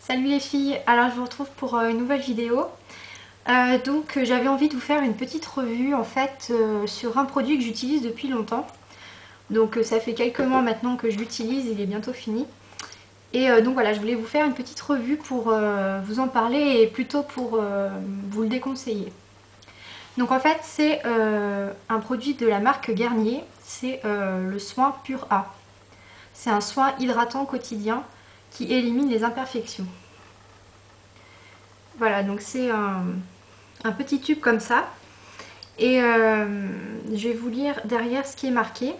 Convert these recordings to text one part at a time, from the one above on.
Salut les filles, alors je vous retrouve pour une nouvelle vidéo. J'avais envie de vous faire une petite revue en fait sur un produit que j'utilise depuis longtemps. Ça fait quelques mois maintenant que je l'utilise, il est bientôt fini. Donc voilà, je voulais vous faire une petite revue pour vous en parler et plutôt pour vous le déconseiller. Donc en fait c'est un produit de la marque Garnier, c'est le soin Pur A. C'est un soin hydratant quotidien qui élimine les imperfections. Voilà, donc c'est un petit tube comme ça. Et je vais vous lire derrière ce qui est marqué.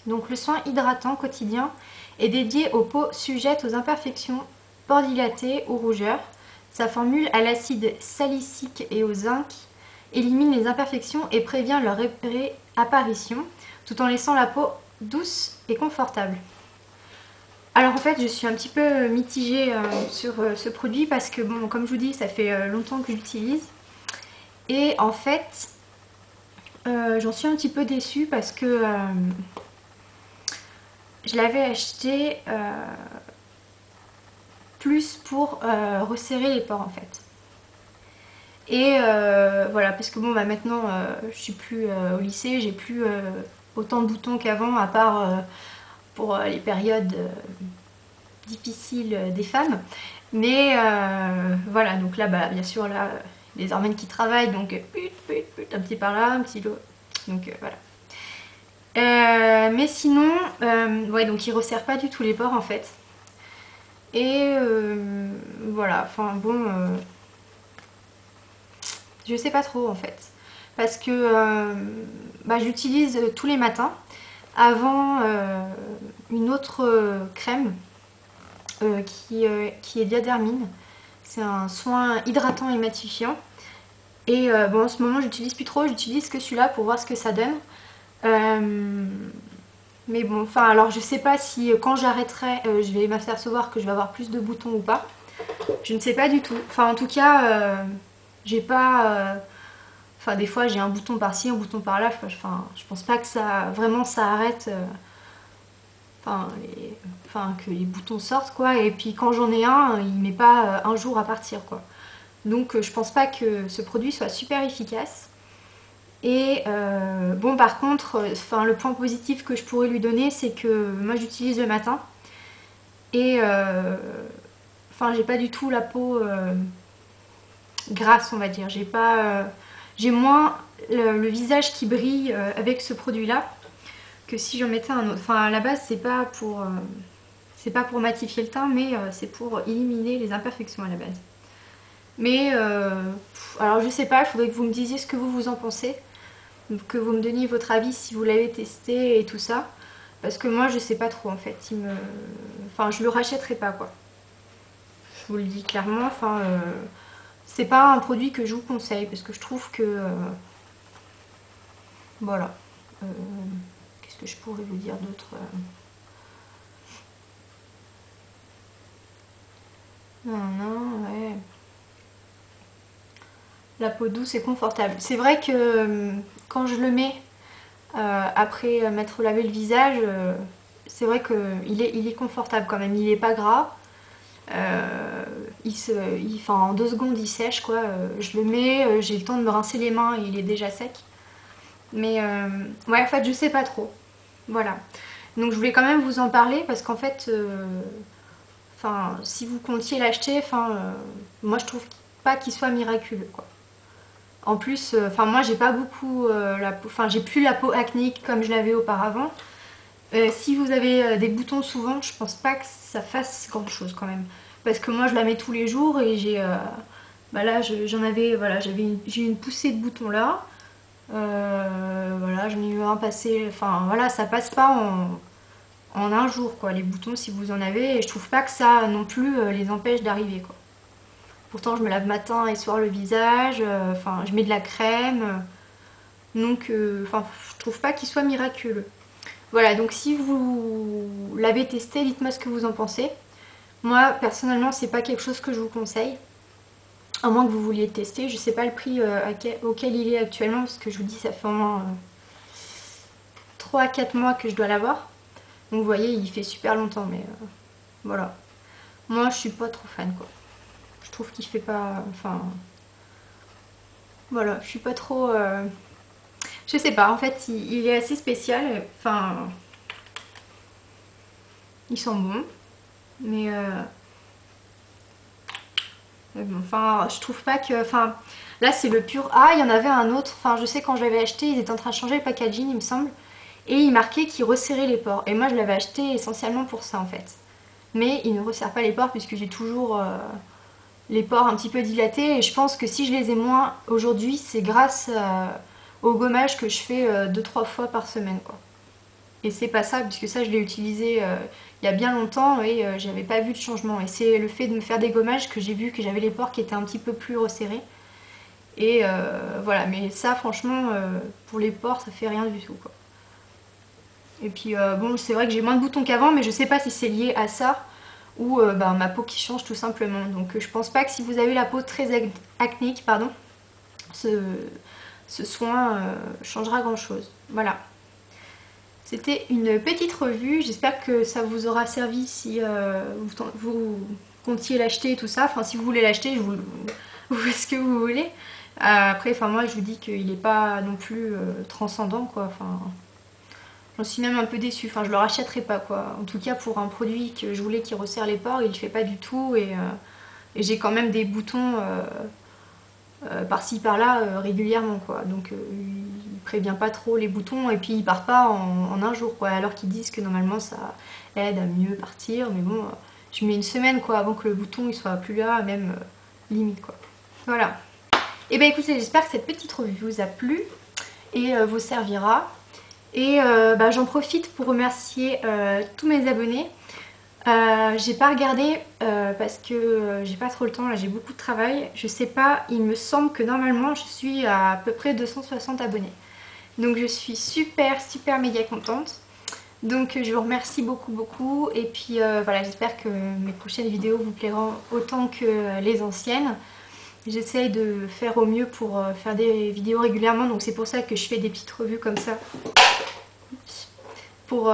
Donc le soin hydratant quotidien est dédié aux peaux sujettes aux imperfections, pores dilatés ou rougeurs. Sa formule à l'acide salicylique et au zinc élimine les imperfections et prévient leur réapparition tout en laissant la peau douce et confortable. Alors en fait je suis un petit peu mitigée sur ce produit parce que bon, comme je vous dis, ça fait longtemps que j'utilise. Et en fait j'en suis un petit peu déçue parce que je l'avais acheté plus pour resserrer les pores en fait. Et voilà, parce que bon bah maintenant je suis plus au lycée, j'ai plus autant de boutons qu'avant à part pour les périodes difficiles des femmes. Mais voilà, donc là bah bien sûr là les hormones qui travaillent, donc un petit par là, un petit lot. Donc voilà. Mais sinon, ouais, donc il resserre pas du tout les pores en fait. Et voilà, enfin bon, je sais pas trop en fait. Parce que bah, j'utilise tous les matins avant une autre crème qui est Diadermine. C'est un soin hydratant et matifiant. Et bon, en ce moment, j'utilise plus trop, j'utilise que celui-là pour voir ce que ça donne. Mais bon, enfin, alors je sais pas si quand j'arrêterai, je vais m'apercevoir que je vais avoir plus de boutons ou pas. Je ne sais pas du tout. Enfin, en tout cas, j'ai pas. Enfin, des fois, j'ai un bouton par-ci, un bouton par-là. Enfin, je pense pas que ça vraiment ça arrête. Enfin, que les boutons sortent quoi. Et puis quand j'en ai un, il met pas un jour à partir quoi. Donc, je pense pas que ce produit soit super efficace. Et bon, par contre, enfin, le point positif que je pourrais lui donner, c'est que moi j'utilise le matin et enfin, j'ai pas du tout la peau grasse, on va dire. J'ai pas, j'ai moins le visage qui brille avec ce produit-là que si j'en mettais un autre. Enfin, à la base, c'est pas pour matifier le teint, mais c'est pour éliminer les imperfections à la base. Mais alors je sais pas, il faudrait que vous me disiez ce que vous en pensez. Que vous me donniez votre avis si vous l'avez testé et tout ça. Parce que moi je sais pas trop en fait. Enfin je le rachèterai pas quoi. Je vous le dis clairement. Enfin c'est pas un produit que je vous conseille parce que je trouve que voilà. Euh, Qu'est-ce que je pourrais vous dire d'autre Non, non, ouais. La peau douce et confortable. C'est vrai que quand je le mets après m'être lavé le visage, c'est vrai qu'il est confortable quand même. Il est pas gras. Enfin, en 2 secondes il sèche quoi. Je le mets, j'ai le temps de me rincer les mains et il est déjà sec. Mais ouais, en fait, je sais pas trop. Voilà. Donc je voulais quand même vous en parler parce qu'en fait, enfin, si vous comptiez l'acheter, enfin, moi je trouve pas qu'il soit miraculeux quoi. En plus, enfin moi j'ai pas beaucoup la peau, enfin j'ai plus la peau acnéique comme je l'avais auparavant. Si vous avez des boutons souvent, je pense pas que ça fasse grand chose quand même. Parce que moi je la mets tous les jours et j'ai. Bah là j'en avais. Voilà, j'ai eu une poussée de boutons là. Voilà, j'en ai eu un passé. Enfin voilà, ça passe pas en un jour quoi, les boutons si vous en avez. Et je trouve pas que ça non plus les empêche d'arriver quoi. Pourtant je me lave matin et soir le visage. Enfin, je mets de la crème. Donc, enfin, je trouve pas qu'il soit miraculeux. Voilà, donc si vous l'avez testé, dites-moi ce que vous en pensez. Moi, personnellement, c'est pas quelque chose que je vous conseille. À moins que vous vouliez le tester. Je sais pas le prix auquel il est actuellement, parce que je vous dis, ça fait au moins 3 à 4 mois que je dois l'avoir. Donc vous voyez, il fait super longtemps, mais voilà. moi je suis pas trop fan quoi. Je trouve qu'il fait pas... Enfin... Voilà, je suis pas trop... Je sais pas, en fait il est assez spécial. Enfin... Ils sont bons. Mais... bon, enfin, je trouve pas que... Enfin, là c'est le pur A, il y en avait un autre. Enfin, je sais quand je l'avais acheté, ils étaient en train de changer le packaging il me semble. Et il marquait qu'il resserrait les pores. Et moi je l'avais acheté essentiellement pour ça en fait. Mais il ne resserre pas les pores puisque j'ai toujours les pores un petit peu dilatés. Et je pense que si je les ai moins aujourd'hui, c'est grâce au gommage que je fais 2-3 fois par semaine quoi. Et c'est pas ça, puisque ça je l'ai utilisé il y a bien longtemps et j'avais pas vu de changement. Et c'est le fait de me faire des gommages que j'ai vu que j'avais les pores qui étaient un petit peu plus resserrés. Et voilà, mais ça franchement, pour les pores, ça fait rien du tout quoi. Et puis bon, c'est vrai que j'ai moins de boutons qu'avant, mais je sais pas si c'est lié à ça ou bah, ma peau qui change tout simplement. Donc je pense pas que si vous avez la peau très acnéique, pardon, ce soin changera grand chose. Voilà. C'était une petite revue, j'espère que ça vous aura servi si vous comptiez l'acheter et tout ça. Enfin si vous voulez l'acheter, vous faites ce que vous voulez. Après, enfin moi je vous dis qu'il n'est pas non plus transcendant quoi. Enfin, j'en suis même un peu déçue, enfin je le rachèterai pas quoi. En tout cas pour un produit que je voulais qui resserre les pores, il le fait pas du tout et j'ai quand même des boutons par-ci par-là régulièrement quoi. Donc il prévient pas trop les boutons et puis il part pas en un jour quoi. Alors qu'ils disent que normalement ça aide à mieux partir, mais bon, je mets une semaine quoi avant que le bouton il soit plus là, même limite quoi. Voilà. Et ben écoutez, j'espère que cette petite revue vous a plu et vous servira. Et bah, j'en profite pour remercier tous mes abonnés. J'ai pas regardé parce que j'ai pas trop le temps, là j'ai beaucoup de travail. Je sais pas, il me semble que normalement je suis à peu près 260 abonnés. Donc je suis super méga contente. Donc je vous remercie beaucoup et puis voilà, j'espère que mes prochaines vidéos vous plairont autant que les anciennes. J'essaye de faire au mieux pour faire des vidéos régulièrement, donc c'est pour ça que je fais des petites revues comme ça. Pour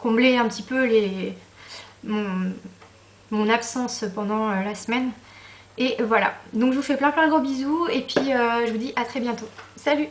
combler un petit peu mon absence pendant la semaine. Et voilà, donc je vous fais plein de gros bisous et puis je vous dis à très bientôt. Salut!